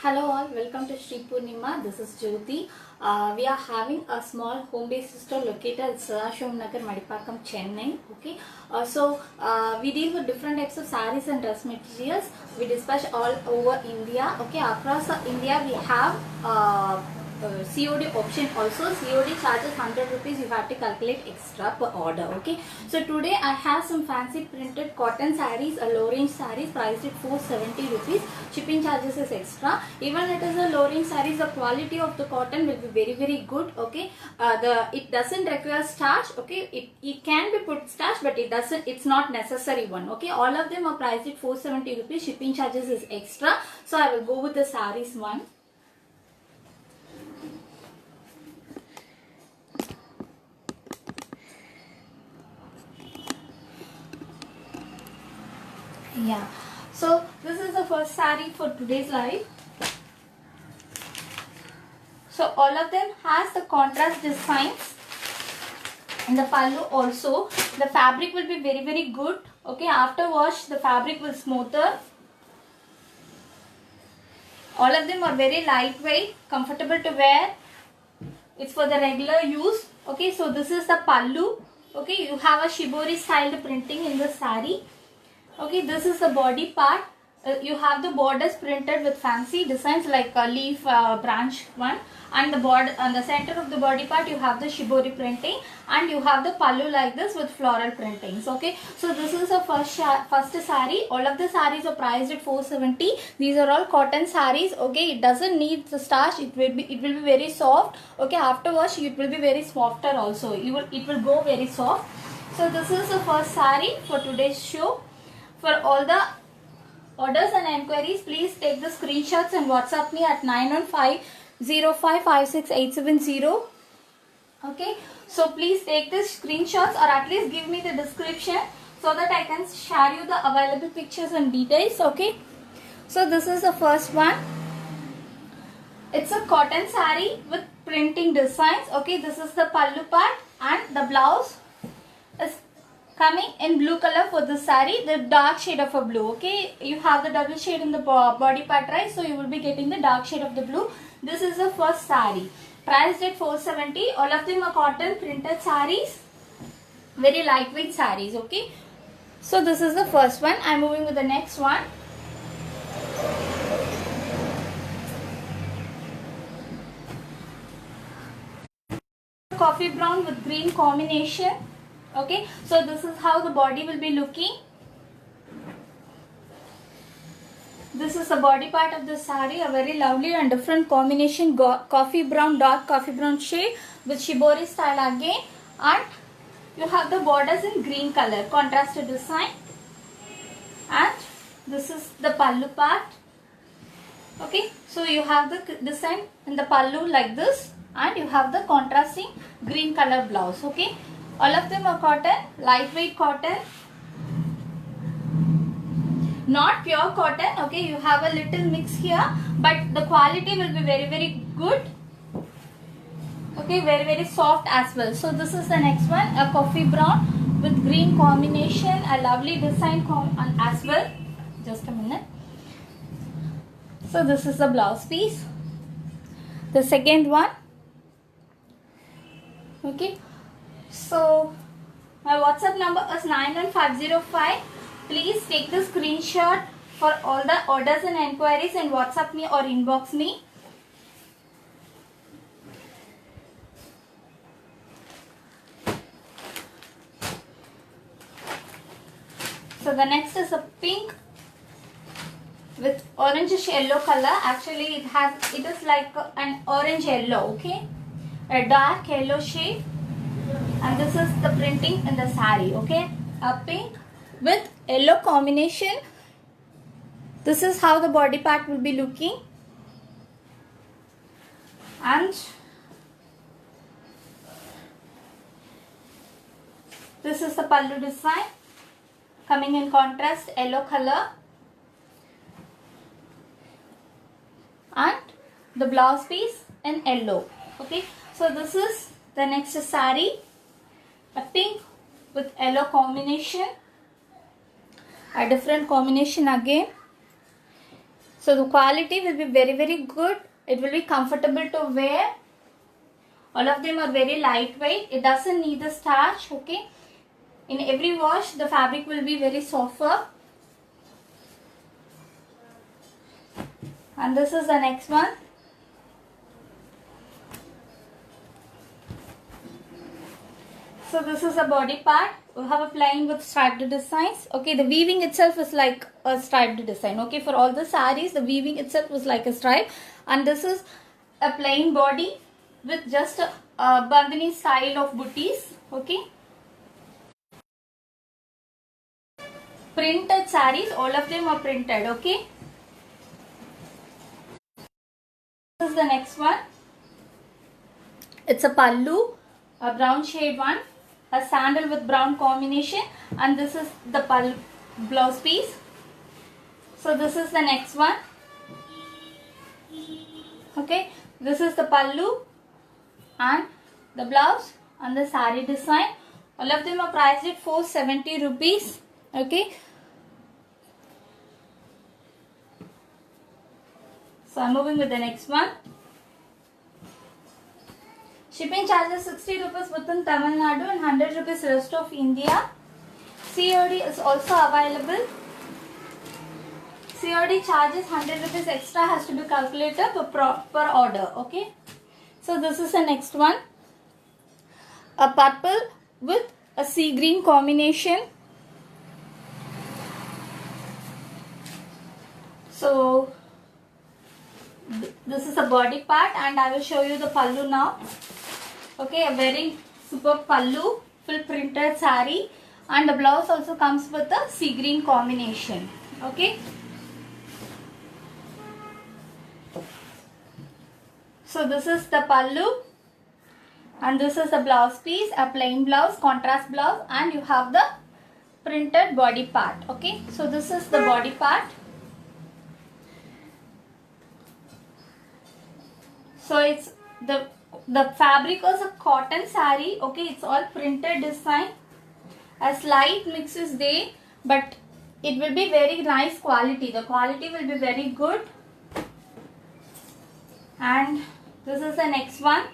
Hello all, welcome to Sri Purnima. This is Jyoti. We are having a small home-based store located at Sadashivam Nagar, Madipakam, Chennai. Okay. We deal with different types of sarees and dress materials. We dispatch all over India. Okay. Across India, we have COD option also. COD charges 100 rupees. You have to calculate extra per order. Okay. So today I have some fancy printed cotton sarees, a low range sarees priced at 470 rupees. Shipping charges is extra. Even it is a low range sarees, the quality of the cotton will be very good. Okay. It doesn't require starch. Okay. It can be put starch, but it's not necessary one. Okay. All of them are priced at 470 rupees. Shipping charges is extra. So I will go with the sarees one. Yeah, so this is the first saree for today's live. So all of them has the contrast designs in the pallu also. The fabric will be very good. Okay, after wash the fabric will smoother. All of them are very lightweight, comfortable to wear. It's for the regular use. Okay, so this is the pallu. Okay, you have a shibori styled printing in the saree. Okay, this is the body part. You have the borders printed with fancy designs like a leaf, branch one, and the border on the center of the body part you have the shibori printing, and you have the pallu like this with floral printings. Okay, so this is the first saree. All of the sarees are priced at 470. These are all cotton sarees. Okay, it doesn't need the starch. It will be very soft. Okay, after wash it will be very softer also. It will go very soft. So this is the first saree for today's show. For all the orders and enquiries, please take the screenshots and WhatsApp me at 9150556870. Okay, so please take the screenshots or at least give me the description so that I can share you the available pictures and details. Okay, so this is the first one. It's a cotton saree with printing designs. Okay, this is the pallu part and the blouse is coming in blue color for the saree, the dark shade of a blue. Okay, you have the double shade in the body part, right? So you will be getting the dark shade of the blue. This is the first saree, priced at 470. All of them are cotton printed sarees, very lightweight sarees. Okay, so this is the first one. I'm moving with the next one. Coffee brown with green combination. Okay, so this is how the body will be looking. This is the body part of the saree, a very lovely and different combination, coffee brown, dark coffee brown shade with shibori style again, and you have the borders in green color, contrasted design, and this is the pallu part. Okay, so you have the design in the pallu like this, and you have the contrasting green color blouse. Okay, all of them are cotton, lightweight cotton, not pure cotton. Okay, you have a little mix here, but the quality will be very good. Okay, very soft as well. So this is the next one, a coffee brown with green combination, a lovely design as well. Just a minute. So this is the blouse piece. The second one. Okay, so my WhatsApp number is 91505. Please take the screenshot for all the orders and enquiries and WhatsApp me or inbox me. So the next is a pink with orangish yellow color. Actually it is like an orange yellow. Okay, a dark yellow shade, and this is the printing in the saree. Okay, a pink with yellow combination. This is how the body part will be looking, and this is the pallu design coming in contrast yellow color, and the blouse piece in yellow. Okay, so this is the next saree, a pink with yellow combination, a different combination again. So the quality will be very good. It will be comfortable to wear. All of them are very lightweight. It doesn't need the starch. Okay. In every wash, the fabric will be very softer. And this is the next one. So this is a body part. We have a plain with striped designs. Okay, the weaving itself is like a striped design. Okay, for all the sarees, the weaving itself was like a stripe. And this is a plain body with just a bandhani style of booties. Okay. Printed sarees, all of them are printed. Okay. This is the next one. It's a pallu, a brown shade one, a sandal with brown combination, and this is the pallu blouse piece. So this is the next one. Okay, this is the pallu and the blouse and the saree design. All of them are priced at 470 rupees. Okay. So I'm moving with the next one. Shipping charges 60 rupees within Tamil Nadu and 100 rupees rest of India. COD is also available. COD charges 100 rupees extra, has to be calculated per order. Okay. So this is the next one. A purple with a sea green combination. So this is a body part and I will show you the pallu now. Okay, a very super pallu, full printed saree, and the blouse also comes with a sea green combination. Okay. So this is the pallu and this is the blouse piece, a plain blouse, contrast blouse, and you have the printed body part. Okay, so this is the body part. So it's the fabric was a cotton saree. Okay, it's all printed design. A slight mix is there, but it will be very nice quality. The quality will be very good. And this is the next one.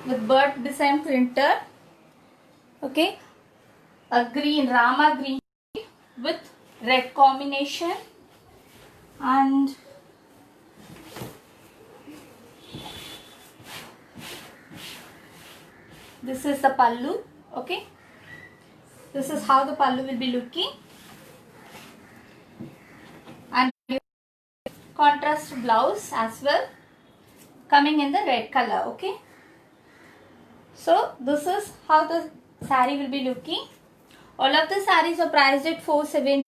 With bird design printer. Okay, a green, Rama green with red combination, and this is the pallu. Okay, this is how the pallu will be looking, and contrast blouse as well, coming in the red color. Okay, so this is how the saree will be looking. All of the sarees are priced at 470.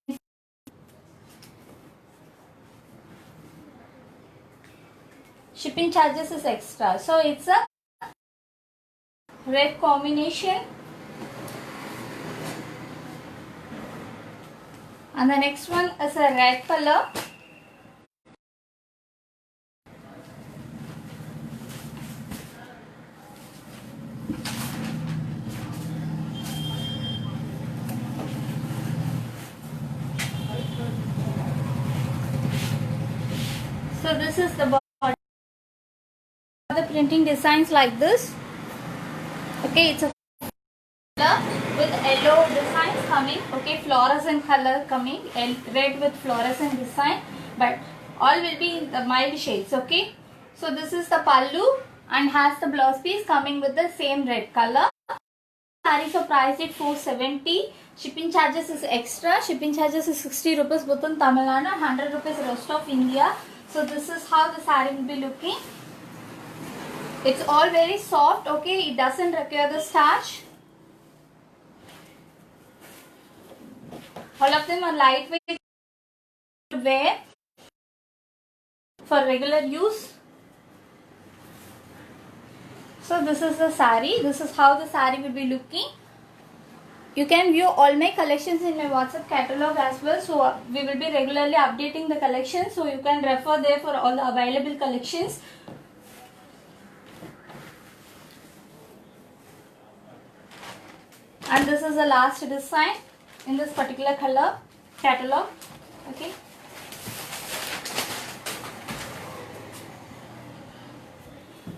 Shipping charges is extra. So it's a red combination. And the next one is a red color. So this is the body. The printing designs like this. Okay, it's a color with yellow designs coming. Okay, fluorescent color coming, red with fluorescent design, but all will be in the mild shades. Okay, so this is the pallu and has the blouse piece coming with the same red color. Sarees are priced at 470. Shipping charges is extra. Shipping charges is 60 rupees within Tamil Nadu and 100 rupees rest of India. So this is how the saree will be looking. It's all very soft. Okay, it doesn't require the starch. All of them are lightweight to wear for regular use. So this is the saree. This is how the saree will be looking. You can view all my collections in my WhatsApp catalog as well. So we will be regularly updating the collections. So you can refer there for all the available collections. And this is the last design in this particular color catalog. Okay.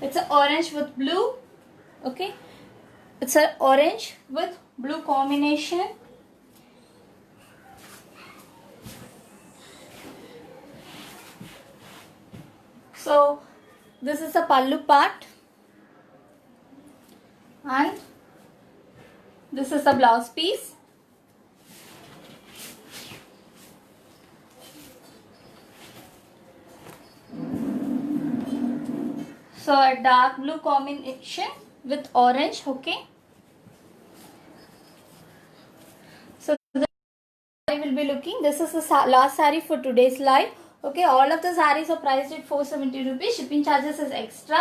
It's an orange with blue. Okay. It's an orange with blue combination. So this is the pallu part, and this is the blouse piece. So a dark blue combination with orange. Okay. So this saree will be looking. This is the last saree for today's live. Okay, all of the sarees are priced at 470 rupees. Shipping charges is extra.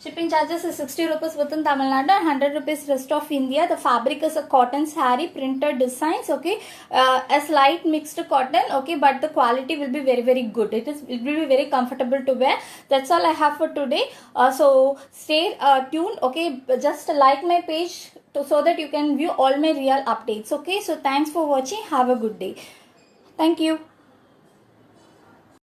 Shipping charges is 60 rupees within Tamil Nadu and 100 rupees rest of India. The fabric is a cotton saree, printed designs. Okay, a slight mixed cotton. Okay, but the quality will be very good. It will be very comfortable to wear. That's all I have for today. So stay tuned. Okay, just like my page so that you can view all my real updates. Okay, so thanks for watching. Have a good day. Thank you.